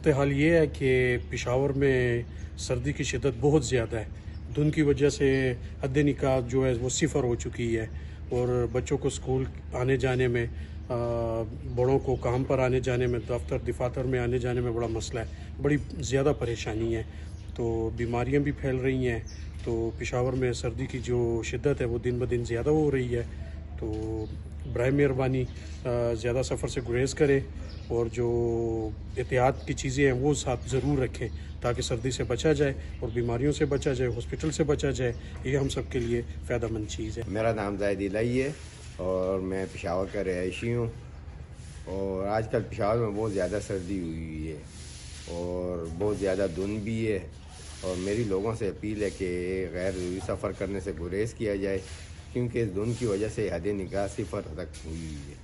सूरत हाल ये है कि पेशावर में सर्दी की शिद्दत बहुत ज़्यादा है। धुंध की वजह से हद निकाह जो है वो सिफर हो चुकी है और बच्चों को स्कूल आने जाने में, बड़ों को काम पर आने जाने में, दफ्तर दफातर में आने जाने में बड़ा मसला है, बड़ी ज़्यादा परेशानी है। तो बीमारियां भी फैल रही हैं। तो पेशावर में सर्दी की जो शिद्दत है वो दिन ब दिन ज़्यादा हो रही है। तो बराए मेहरबानी ज़्यादा सफ़र से गुरेज करें और जो एहतियात की चीज़ें हैं वो साथ ज़रूर रखें ताकि सर्दी से बचा जाए और बीमारियों से बचा जाए, हॉस्पिटल से बचा जाए। ये हम सब के लिए फ़ायदेमंद चीज़ है। मेरा नाम जाहिद इलाही है और मैं पेशावर का रहायशी हूँ। और आजकल पेशावर में बहुत ज़्यादा सर्दी हुई है और बहुत ज़्यादा धुंध भी है। और मेरी लोगों से अपील है कि गैर ज़रूरी सफ़र करने से गुरेज किया जाए, क्योंकि इस धुंध की वजह से हद निगाह सिफर तक हुई है।